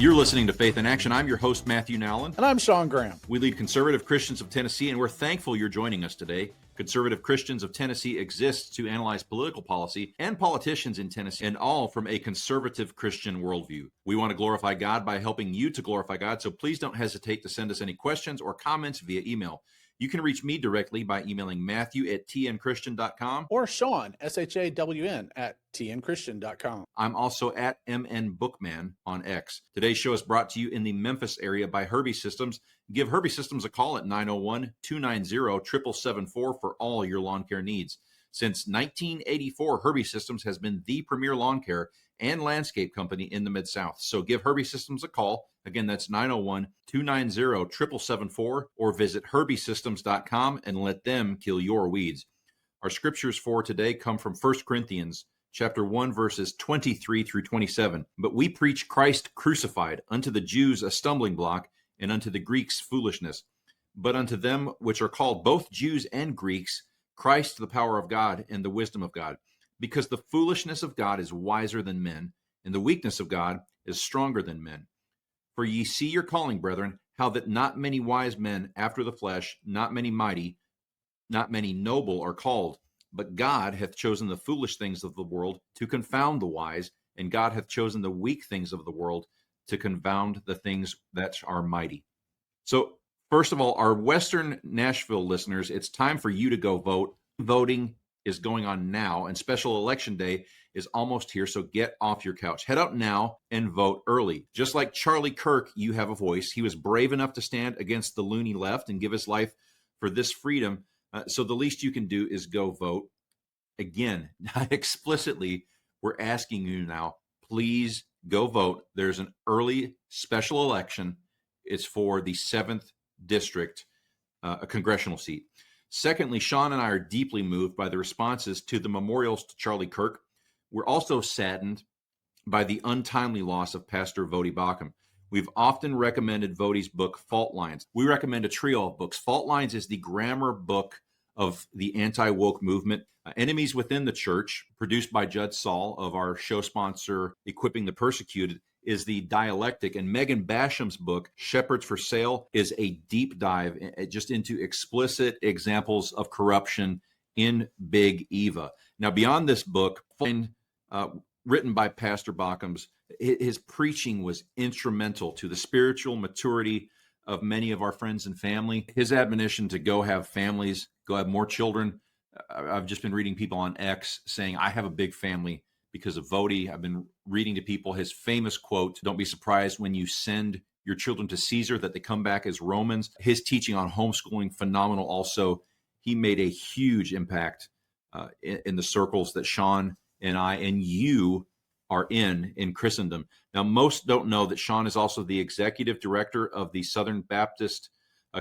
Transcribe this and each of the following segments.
You're listening to Faith in Action. I'm your host, Matthew Nowlin. And I'm Shawn Graham. We lead Conservative Christians of Tennessee, and we're thankful you're joining us today. Conservative Christians of Tennessee exists to analyze political policy and politicians in Tennessee, and all from a conservative Christian worldview. We want to glorify God by helping you to glorify God, so please don't hesitate to send us any questions or comments via email. You can reach me directly by emailing Matthew@tnchristian.com. Or Shawn, SHAWN, at tnchristian.com. I'm also at MNBookman on X. Today's show is brought to you in the Memphis area by Herbi-Systems. Give Herbi-Systems a call at 901-290-7774 for all your lawn care needs. Since 1984, Herbi-Systems has been the premier lawn care and landscape company in the Mid-South. So give Herbi-Systems a call. Again, that's 901-290-7774, or visit Herbi-Systems.com and let them kill your weeds. Our scriptures for today come from 1 Corinthians chapter 1, verses 23 through 27. But we preach Christ crucified, unto the Jews a stumbling block, and unto the Greeks foolishness. But unto them which are called both Jews and Greeks, Christ the power of God and the wisdom of God. Because the foolishness of God is wiser than men, and the weakness of God is stronger than men. For ye see your calling, brethren, how that not many wise men after the flesh, not many mighty, not many noble are called. But God hath chosen the foolish things of the world to confound the wise, and God hath chosen the weak things of the world to confound the things that are mighty. So, first of all, our Western Nashville listeners, it's time for you to go vote. Voting is going on now, and special election day is almost here, so get off your couch. Head out now and vote early. Just like Charlie Kirk, you have a voice. He was brave enough to stand against the loony left and give his life for this freedom. So the least you can do is go vote. Again, not explicitly, we're asking you now, please go vote. There's an early special election. It's for the 7th district, a congressional seat. Secondly, Shawn and I are deeply moved by the responses to the memorials to Charlie Kirk. We're also saddened by the untimely loss of Pastor Voddie Baucham. We've often recommended Voddie's book, Fault Lines. We recommend a trio of books. Fault Lines is the grammar book of the anti-woke movement. Enemies Within the Church, produced by Judd Saul of our show sponsor, Equipping the Persecuted, is the dialectic. And Megan Basham's book, Shepherds for Sale, is a deep dive just into explicit examples of corruption in Big Eva. Now, beyond this book, written by Pastor Baucham's, his preaching was instrumental to the spiritual maturity of many of our friends and family. His admonition to go have families, go have more children. I've just been reading people on X saying, I have a big family because of Voddie. I've been reading to people his famous quote, don't be surprised when you send your children to Caesar that they come back as Romans. His teaching on homeschooling, phenomenal also. He made a huge impact in the circles that Shawn and I and you are in Christendom. Now, most don't know that Shawn is also the executive director of the Southern Baptist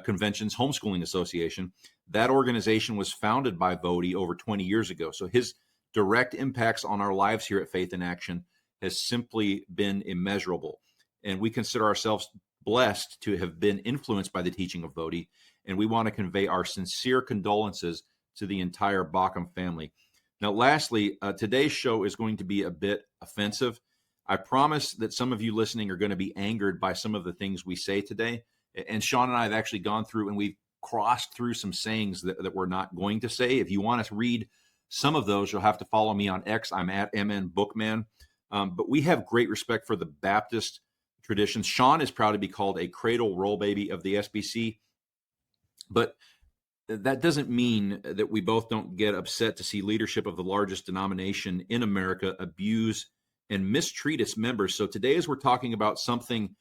Convention's Homeschooling Association. That organization was founded by Voddie over 20 years ago. So his direct impacts on our lives here at Faith in Action has simply been immeasurable. And we consider ourselves blessed to have been influenced by the teaching of Voddie. And we want to convey our sincere condolences to the entire Baucham family. Now, lastly, today's show is going to be a bit offensive. I promise that some of you listening are going to be angered by some of the things we say today. And Shawn and I have actually gone through and we've crossed through some sayings that we're not going to say. If you want to read some of those, you'll have to follow me on X. I'm at MNBookman. But we have great respect for the Baptist traditions. Shawn is proud to be called a cradle roll baby of the SBC. But that doesn't mean that we both don't get upset to see leadership of the largest denomination in America abuse and mistreat its members. So today, as we're talking about something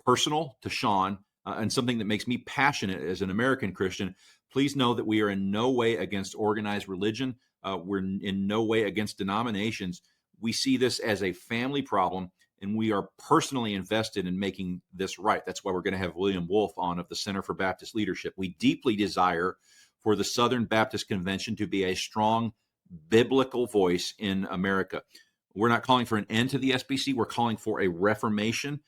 personal to Shawn and something that makes me passionate as an American Christian, please know that we are in no way against organized religion. We're in no way against denominations. We see this as a family problem, and we are personally invested in making this right. That's why we're going to have William Wolfe on of the Center for Baptist Leadership. We deeply desire for the Southern Baptist Convention to be a strong biblical voice in America. We're not calling for an end to the SBC. We're calling for a reformation.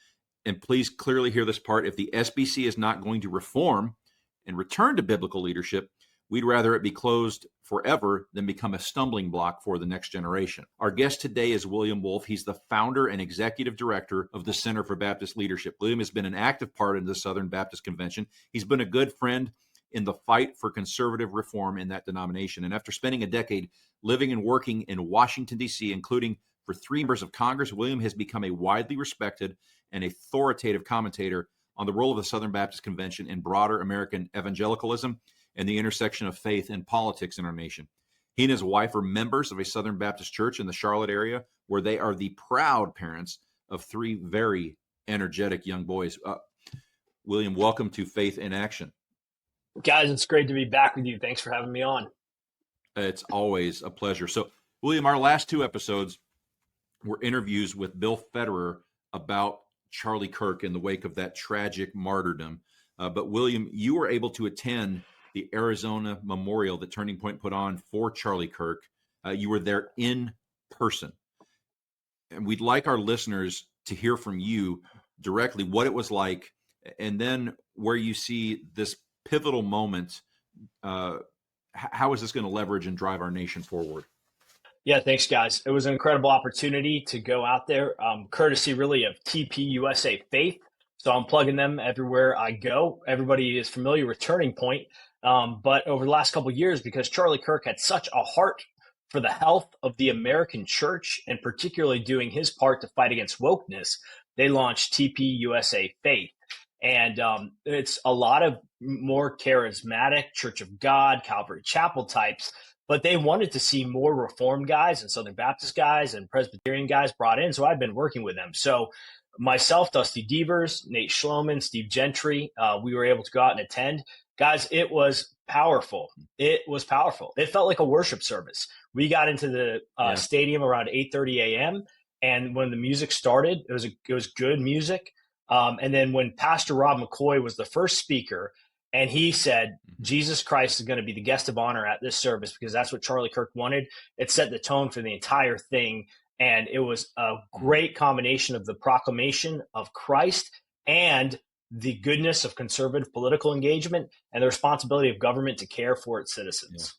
And please clearly hear this part. If the SBC is not going to reform and return to biblical leadership, We'd rather it be closed forever than become a stumbling block for the next generation. Our guest today is William Wolfe. He's the founder and executive director of the Center for Baptist Leadership. William has been an active part in the Southern Baptist Convention. He's been a good friend in the fight for conservative reform in that denomination. And after spending a decade living and working in Washington, D.C., including for 3 members of Congress, William has become a widely respected and authoritative commentator on the role of the Southern Baptist Convention in broader American evangelicalism and the intersection of faith and politics in our nation. He and his wife are members of a Southern Baptist church in the Charlotte area, where they are the proud parents of 3 very energetic young boys. William, welcome to Faith in Action. Guys, it's great to be back with you. Thanks for having me on. It's always a pleasure. So, William, our last 2 episodes were interviews with Bill Federer about Charlie Kirk in the wake of that tragic martyrdom. But, William, you were able to attend the Arizona memorial that Turning Point put on for Charlie Kirk. You were there in person. And we'd like our listeners to hear from you directly what it was like, and then where you see this pivotal moment. How is this going to leverage and drive our nation forward? Yeah, thanks, guys. It was an incredible opportunity to go out there, courtesy really of TP USA Faith. So I'm plugging them everywhere I go. Everybody is familiar with Turning Point. But over the last couple of years, because Charlie Kirk had such a heart for the health of the American church, and particularly doing his part to fight against wokeness, they launched TP USA Faith. And it's a lot of more charismatic Church of God, Calvary Chapel types, but they wanted to see more Reformed guys and Southern Baptist guys and Presbyterian guys brought in. So I've been working with them. So myself, Dusty Devers, Nate Schloman, Steve Gentry, we were able to go out and attend. Guys, it was powerful. It was powerful. It felt like a worship service. We got into the stadium around 8:30 a.m. And when the music started, it was good music. And then when Pastor Rob McCoy was the first speaker, and he said, Jesus Christ is going to be the guest of honor at this service because that's what Charlie Kirk wanted, it set the tone for the entire thing. And it was a great combination of the proclamation of Christ and the goodness of conservative political engagement and the responsibility of government to care for its citizens.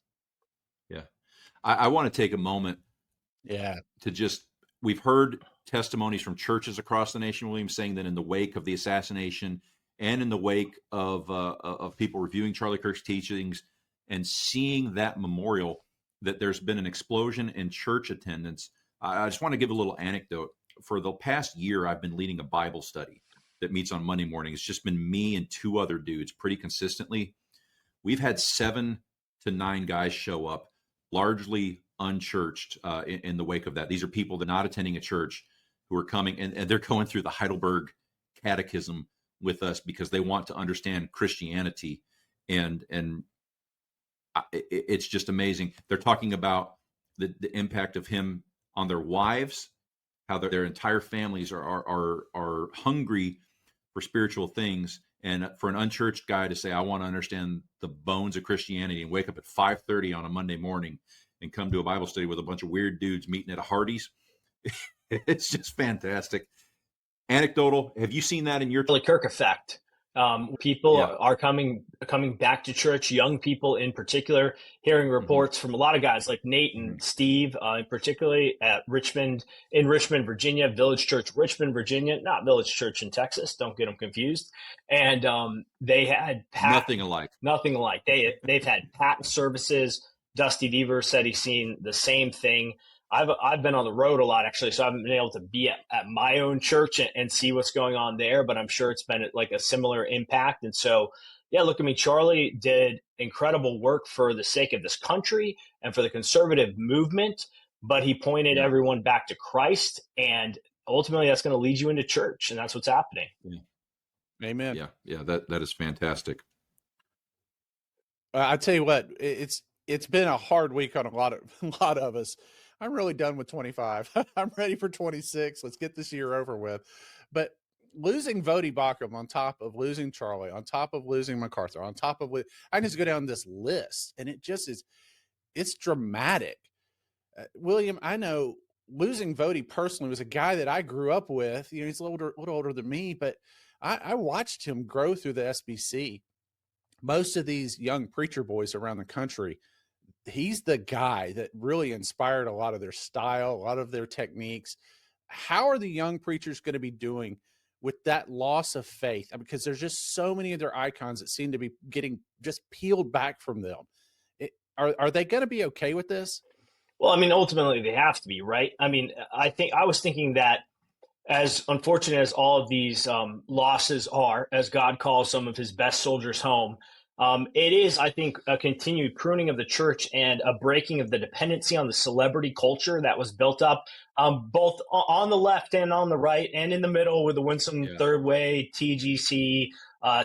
Yeah. I want to take a moment to just, we've heard testimonies from churches across the nation, William, saying that in the wake of the assassination and in the wake of people reviewing Charlie Kirk's teachings and seeing that memorial, that there's been an explosion in church attendance. I just want to give a little anecdote. For the past year, I've been leading a Bible study that meets on Monday morning. It's just been me and 2 other dudes pretty consistently. We've had 7 to 9 guys show up, largely unchurched in the wake of that. These are people that are not attending a church who are coming, and they're going through the Heidelberg Catechism with us because they want to understand Christianity. And it's just amazing. They're talking about the impact of him on their wives, how their entire families are hungry for spiritual things. And for an unchurched guy to say, I want to understand the bones of Christianity, and wake up at 5:30 on a Monday morning and come to a Bible study with a bunch of weird dudes meeting at a Hardee's, it's just fantastic. Anecdotal. Have you seen that in your Charlie Kirk effect? People are coming back to church, young people in particular, hearing reports from a lot of guys like Nate and Steve, particularly at Richmond, Virginia, Village Church, Richmond, Virginia, not Village Church in Texas. Don't get them confused. And they had nothing alike. They've had packed services. Dusty Devers said he's seen the same thing. I've been on the road a lot, actually, so I haven't been able to be at my own church and see what's going on there, but I'm sure it's been like a similar impact. And so, yeah, look, I mean, Charlie did incredible work for the sake of this country and for the conservative movement, but he pointed everyone back to Christ, and ultimately that's going to lead you into church, and that's what's happening. Yeah. Amen. Yeah, that is fantastic. I tell you what, it's been a hard week on a lot of us. I'm really done with 25. I'm ready for 26. Let's get this year over with. But losing Vody Bacham, on top of losing Charlie, on top of losing MacArthur, on top of I just go down this list, and it just is, it's dramatic. William, I know losing Vody personally was a guy that I grew up with. He's a little older than me, but I watched him grow through the SBC. most of these young preacher boys around the country, he's the guy that really inspired a lot of their style, a lot of their techniques. How are the young preachers going to be doing with that loss of faith? Because there's just so many of their icons that seem to be getting just peeled back from them. Are they going to be okay with this? Well, I mean, ultimately they have to be, right? I mean, I was thinking that as unfortunate as all of these losses are, as God calls some of his best soldiers home, it is, I think, a continued pruning of the church and a breaking of the dependency on the celebrity culture that was built up both on the left and on the right and in the middle with the Winsome Third Way, TGC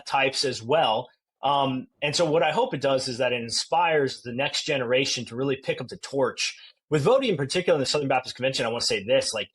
types as well. And so what I hope it does is that it inspires the next generation to really pick up the torch. With Vody in particular in the Southern Baptist Convention, I want to say this, like,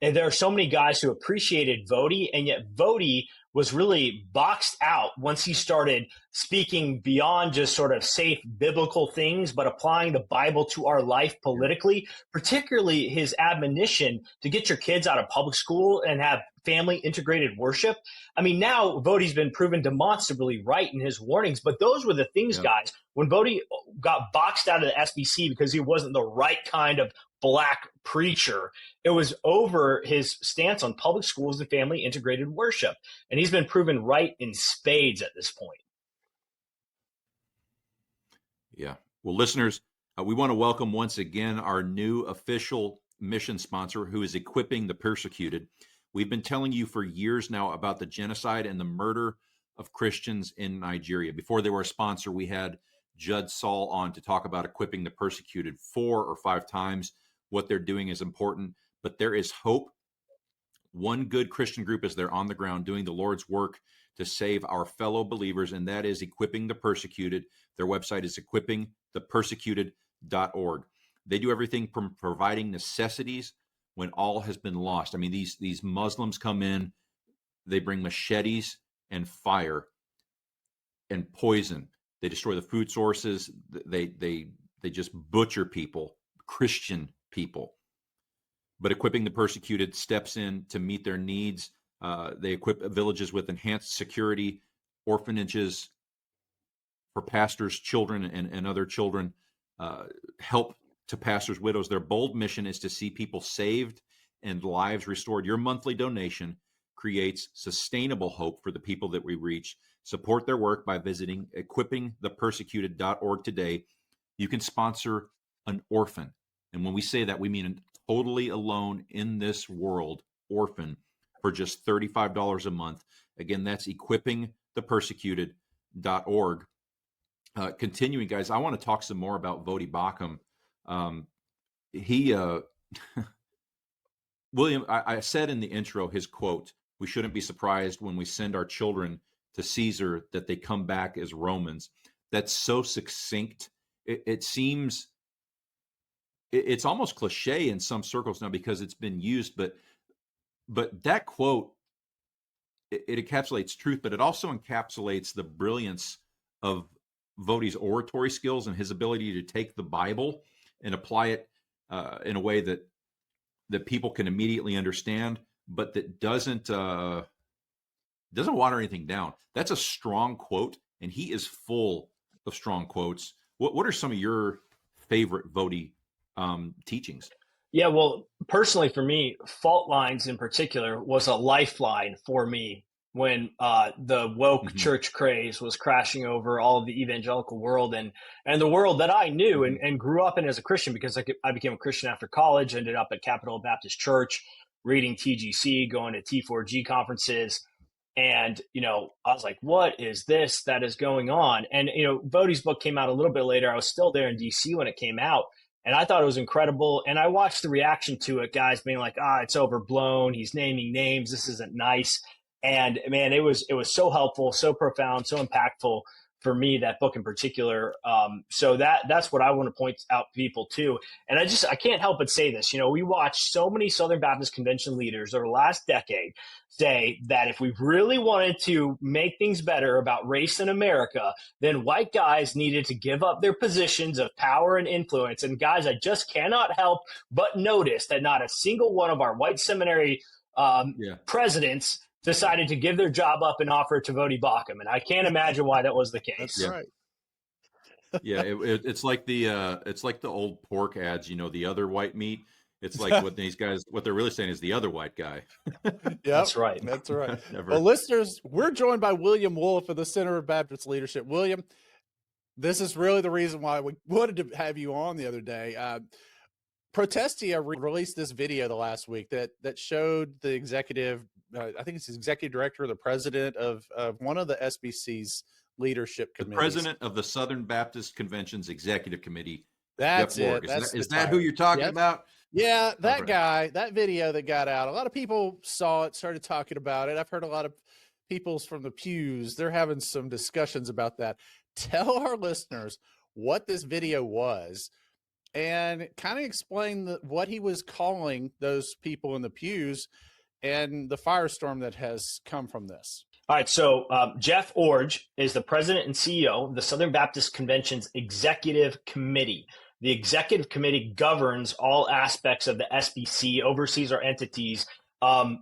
and there are so many guys who appreciated Vody, and yet Vody was really boxed out once he started speaking beyond just sort of safe biblical things, but applying the Bible to our life politically, particularly his admonition to get your kids out of public school and have family integrated worship. I mean, now Vody's been proven demonstrably right in his warnings, but those were the things, guys, when Vody got boxed out of the SBC because he wasn't the right kind of black preacher, it was over his stance on public schools and family integrated worship. And he's been proven right in spades at this point. Yeah. Well, listeners, we want to welcome once again our new official mission sponsor who is equipping the persecuted. We've been telling you for years now about the genocide and the murder of Christians in Nigeria. Before they were a sponsor, we had Judd Saul on to talk about equipping the persecuted 4 or 5 times. What they're doing is important, but there is hope. One good Christian group is there on the ground doing the Lord's work to save our fellow believers, and that is Equipping the Persecuted. Their website is equippingthepersecuted.org. They do everything from providing necessities when all has been lost. I mean, these Muslims come in, they bring machetes and fire and poison. They destroy the food sources. They just butcher people, Christian people. But Equipping the Persecuted steps in to meet their needs. They equip villages with enhanced security, orphanages for pastors' children and other children, help to pastors' widows. Their bold mission is to see people saved and lives restored. Your monthly donation creates sustainable hope for the people that we reach. Support their work by visiting equippingthepersecuted.org today. You can sponsor an orphan. And when we say that, we mean totally alone in this world orphan for just $35 a month. Again, that's equippingthepersecuted.org. Continuing, guys, I want to talk some more about Vody Bakum. William, I said in the intro, his quote, "We shouldn't be surprised when we send our children to Caesar that they come back as Romans." That's so succinct. It seems, it's almost cliche in some circles now because it's been used, but that quote, it encapsulates truth, but it also encapsulates the brilliance of Vody's oratory skills and his ability to take the Bible and apply it in a way that people can immediately understand, but that doesn't water anything down. That's a strong quote, and he is full of strong quotes. What are some of your favorite Vody teachings? Yeah, well, personally for me, fault lines in particular was a lifeline for me when the woke church craze was crashing over all of the evangelical world and the world that I knew and grew up in as a Christian, because I became a Christian after college, ended up at Capitol Baptist Church, reading TGC, going to T4G conferences. And, I was like, what is this that is going on? And, Vody's book came out a little bit later. I was still there in DC when it came out. And I thought it was incredible. And I watched the reaction to it, guys being like, it's overblown. He's naming names. This isn't nice. And man, it was so helpful, so profound, so impactful for me, that book in particular. So that's what I want to point out to people too. And I can't help but say this, we watched so many Southern Baptist Convention leaders over the last decade say that if we really wanted to make things better about race in America, then white guys needed to give up their positions of power and influence. And guys, I just cannot help but notice that not a single one of our white seminary presidents decided to give their job up and offer it to Vody Bakum. And I can't imagine why that was the case. That's right. Yeah, it's like the old pork ads, the other white meat. It's like what these guys, what they're really saying is the other white guy. Yep, That's right. That's right. Never. Well, listeners, we're joined by William Wolfe of the Center of Baptist Leadership. William, this is really the reason why we wanted to have you on the other day. Protestia released this video the last week that showed the executive, I think it's the executive director or the president of one of the SBC's leadership committees. The president of the Southern Baptist Convention's executive committee. That's Jeff it. Is that who you're talking about? Yeah, that guy, that video that got out, a lot of people saw it, started talking about it. I've heard a lot of people from the pews, they're having some discussions about that. Tell our listeners what this video was and kind of explain what he was calling those people in the pews and the firestorm that has come from this. All right, so Jeff Orge is the president and CEO of the Southern Baptist Convention's Executive Committee. The Executive Committee governs all aspects of the SBC, oversees our entities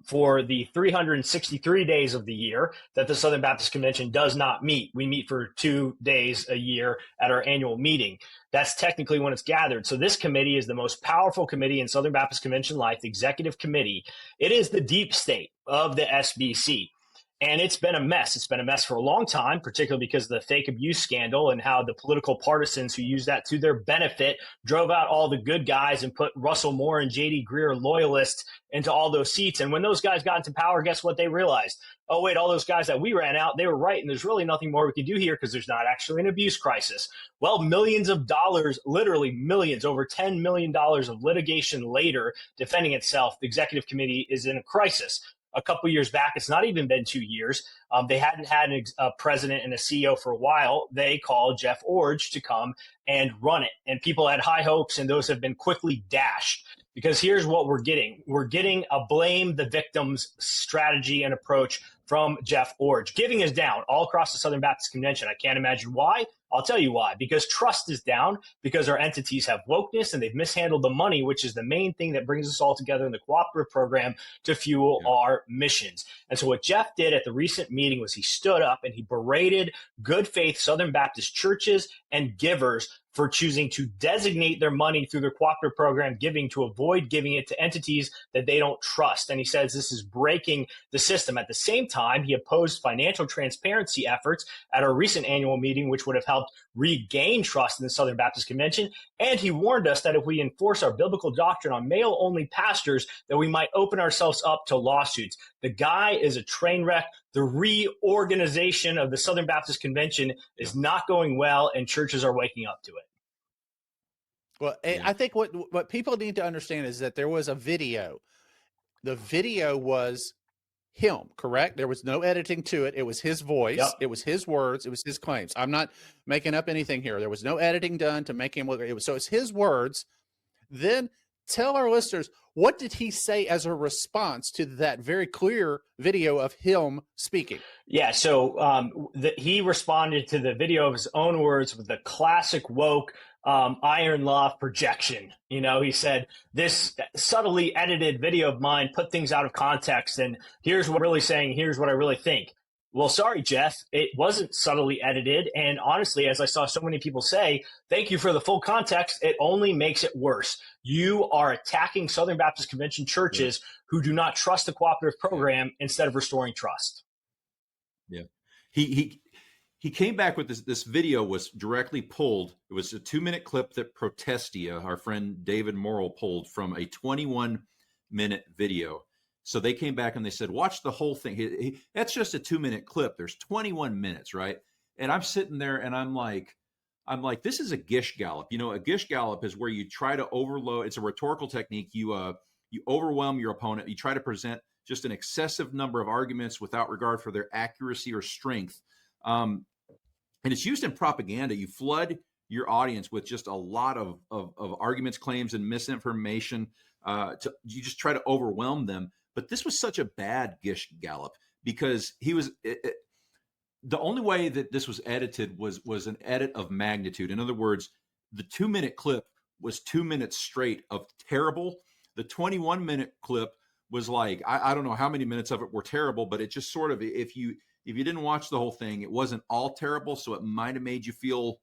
for the 363 days of the year that the Southern Baptist Convention does not meet. We meet for 2 days a year at our annual meeting. That's technically when it's gathered. So this committee is the most powerful committee in Southern Baptist Convention life, the Executive Committee. It is the deep state of the SBC. And it's been a mess. It's been a mess for a long time, particularly because of the fake abuse scandal and how the political partisans who use that to their benefit drove out all the good guys and put Russell Moore and J.D. Greer loyalists into all those seats. And when those guys got into power, guess what they realized? Oh, wait, all those guys that we ran out, they were right. And there's really nothing more we can do here because there's not actually an abuse crisis. Well, millions of dollars, literally millions, over $10 million of litigation later defending itself, the executive committee is in a crisis. A couple years back, it's not even been 2 years. They hadn't had a president and a CEO for a while. They called Jeff Orge to come and run it. And people had high hopes, and those have been quickly dashed. Because here's what we're getting. We're getting a blame the victims strategy and approach from Jeff Orge. Giving is down all across the Southern Baptist Convention. I can't imagine why. I'll tell you why. Because trust is down, because our entities have wokeness and they've mishandled the money, which is the main thing that brings us all together in the cooperative program to fuel our missions. And so what Jeff did at the recent meeting was he stood up and he berated good faith Southern Baptist churches and givers for choosing to designate their money through their cooperative program giving to avoid giving it to entities that they don't trust. And he says this is breaking the system. At the same time, he opposed financial transparency efforts at our recent annual meeting, which would have helped regain trust in the Southern Baptist Convention. And he warned us that if we enforce our biblical doctrine on male-only pastors, that we might open ourselves up to lawsuits. The guy is a train wreck. The reorganization of the Southern Baptist Convention is not going well, and churches are waking up to it. Well, I think what people need to understand is that there was a video. The video was him, correct? There was no editing to it. It was his voice. Yep. It was his words. It was his claims. I'm not making up anything here. There was no editing done to make him look. So it's his words. Then tell our listeners, what did he say as a response to that very clear video of him speaking? Yeah, so he responded to the video of his own words with the classic woke iron law of projection. You know, he said, this subtly edited video of mine put things out of context, and here's what I'm really saying, here's what I really think. Well, sorry, Jeff, it wasn't subtly edited. And honestly, as I saw so many people say, thank you for the full context. It only makes it worse. You are attacking Southern Baptist Convention churches who do not trust the cooperative program instead of restoring trust. Yeah. He came back with this video was directly pulled. It was a 2-minute clip that Protestia, our friend David Morrill, pulled from a 21-minute video. So they came back and they said, watch the whole thing. That's just a 2-minute clip. There's 21 minutes, right? And I'm sitting there and I'm like, this is a Gish Gallop. You know, a Gish Gallop is where you try to overload. It's a rhetorical technique. You overwhelm your opponent. You try to present just an excessive number of arguments without regard for their accuracy or strength. And it's used in propaganda. You flood your audience with just a lot of arguments, claims, and misinformation. You just try to overwhelm them. But this was such a bad Gish Gallop because he was the only way that this was edited was an edit of magnitude. In other words, the 2-minute clip was 2 minutes straight of terrible. The 21-minute clip was like, I don't know how many minutes of it were terrible, but it just sort of, if you didn't watch the whole thing, it wasn't all terrible. So it might've made you feel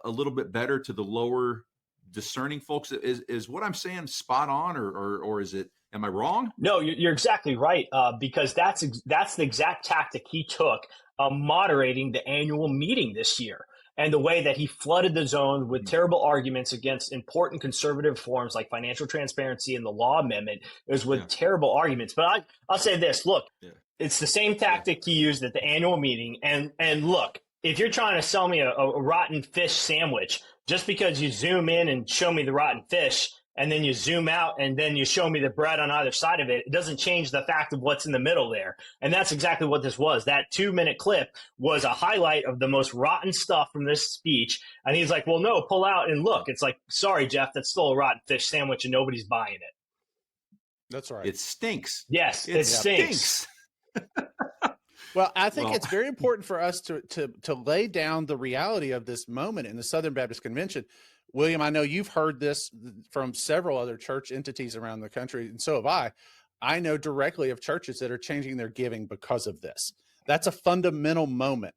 a little bit better to the lower discerning folks. Is what I'm saying spot on, or is it, am I wrong? No, you're exactly right. Because that's the exact tactic he took, moderating the annual meeting this year. And the way that he flooded the zone with terrible arguments against important conservative reforms like financial transparency and the law amendment is with terrible arguments. But I'll say this, look, it's the same tactic he used at the annual meeting. And look, if you're trying to sell me a rotten fish sandwich, just because you zoom in and show me the rotten fish, and then you zoom out and then you show me the bread on either side of it, it doesn't change the fact of what's in the middle there. And that's exactly what this was. That 2-minute clip was a highlight of the most rotten stuff from this speech. And he's like, well, no, pull out and look. It's like, sorry, Jeff, that's still a rotten fish sandwich and nobody's buying it. That's right. It stinks. Yes, it stinks. Well, I think it's very important for us to lay down the reality of this moment in the Southern Baptist Convention. William, I know you've heard this from several other church entities around the country, and so have I. I know directly of churches that are changing their giving because of this. That's a fundamental moment.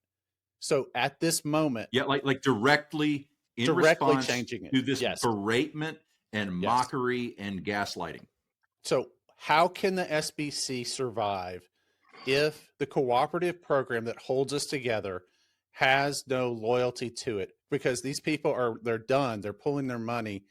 So at this moment, like directly response changing it to this beratement and mockery and gaslighting. So how can the SBC survive if the cooperative program that holds us together has no loyalty to it? Because these people they're done. They're pulling their money.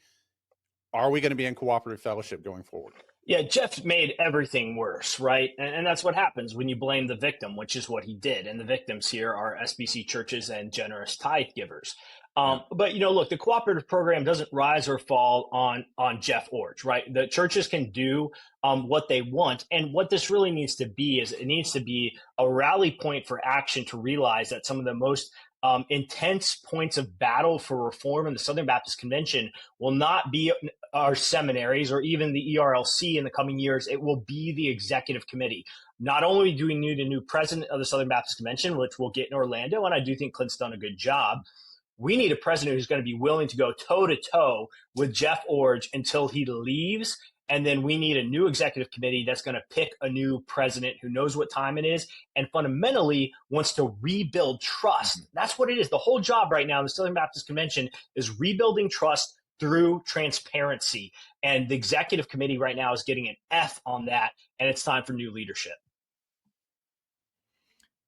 Are we going to be in cooperative fellowship going forward? Yeah, Jeff made everything worse, right? And that's what happens when you blame the victim, which is what he did. And the victims here are SBC churches and generous tithe givers. But, look, the cooperative program doesn't rise or fall on Jeff Iorg, right? The churches can do what they want. And what this really needs to be is it needs to be a rally point for action to realize that some of the most intense points of battle for reform in the Southern Baptist Convention will not be our seminaries or even the ERLC in the coming years. It will be the executive committee. Not only do we need a new president of the Southern Baptist Convention, which we'll get in Orlando, and I do think Clint's done a good job, we need a president who's going to be willing to go toe-to-toe with Jeff Iorg until he leaves. And then we need a new executive committee that's going to pick a new president who knows what time it is and fundamentally wants to rebuild trust. That's what it is. The whole job right now in the Southern Baptist Convention is rebuilding trust through transparency. And the executive committee right now is getting an F on that, and it's time for new leadership.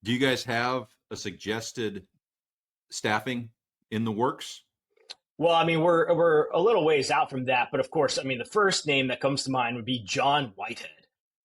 Do you guys have a suggested staffing in the works? Well, I mean, we're a little ways out from that, but of course, I mean, the first name that comes to mind would be John Whitehead.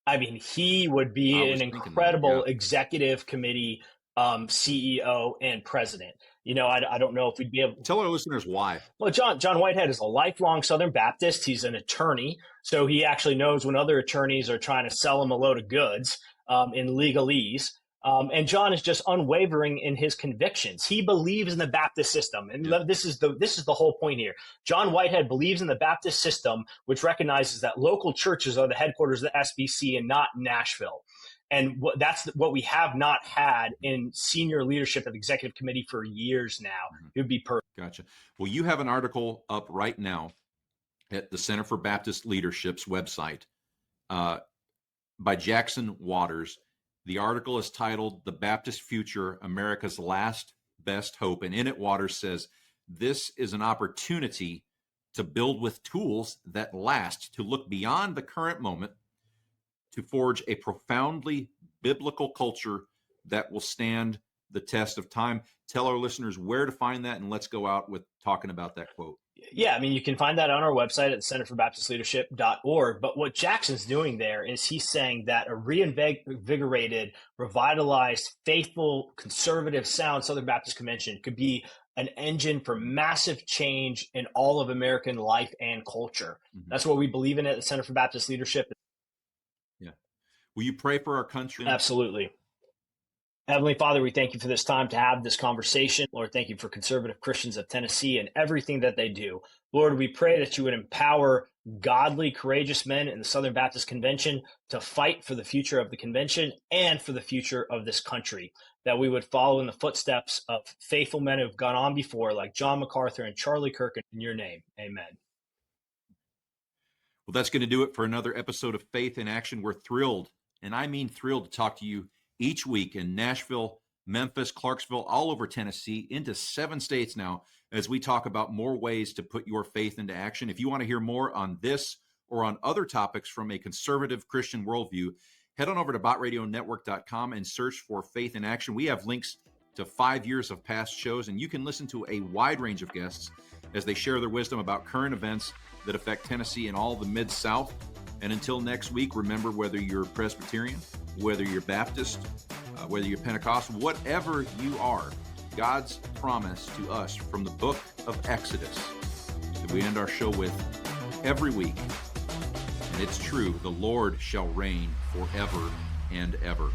I mean, he would be an incredible executive committee CEO and president. I don't know if we'd be able to tell our listeners why. Well, John Whitehead is a lifelong Southern Baptist. He's an attorney, so he actually knows when other attorneys are trying to sell him a load of goods in legalese. And John is just unwavering in his convictions. He believes in the Baptist system. And this is the whole point here. John Whitehead believes in the Baptist system, which recognizes that local churches are the headquarters of the SBC and not Nashville. And that's what we have not had in senior leadership of the executive committee for years now. It would be perfect. Gotcha. Well, you have an article up right now at the Center for Baptist Leadership's website by Jackson Waters. The article is titled "The Baptist Future, America's Last Best Hope." And in it, Waters says, this is an opportunity to build with tools that last, to look beyond the current moment, to forge a profoundly biblical culture that will stand the test of time. Tell our listeners where to find that, and let's go out with talking about that quote. Yeah, I mean, you can find that on our website at centerforbaptistleadership.org. But what Jackson's doing there is he's saying that a reinvigorated, revitalized, faithful, conservative, sound Southern Baptist Convention could be an engine for massive change in all of American life and culture. That's what we believe in at the Center for Baptist Leadership. Yeah. Will you pray for our country? Absolutely. Heavenly Father, we thank you for this time to have this conversation. Lord, thank you for conservative Christians of Tennessee and everything that they do. Lord, we pray that you would empower godly, courageous men in the Southern Baptist Convention to fight for the future of the convention and for the future of this country, that we would follow in the footsteps of faithful men who have gone on before, like John MacArthur and Charlie Kirk, in your name. Amen. Well, that's going to do it for another episode of Faith in Action. We're thrilled, and I mean thrilled, to talk to you each week in Nashville, Memphis, Clarksville, all over Tennessee, into 7 states now, as we talk about more ways to put your faith into action. If you want to hear more on this or on other topics from a conservative Christian worldview, head on over to botradionetwork.com and search for Faith in Action. We have links to 5 years of past shows, and you can listen to a wide range of guests as they share their wisdom about current events that affect Tennessee and all the Mid-South. And until next week, remember, whether you're Presbyterian, whether you're Baptist, whether you're Pentecostal, whatever you are, God's promise to us from the book of Exodus that we end our show with every week, and it's true: the Lord shall reign forever and ever.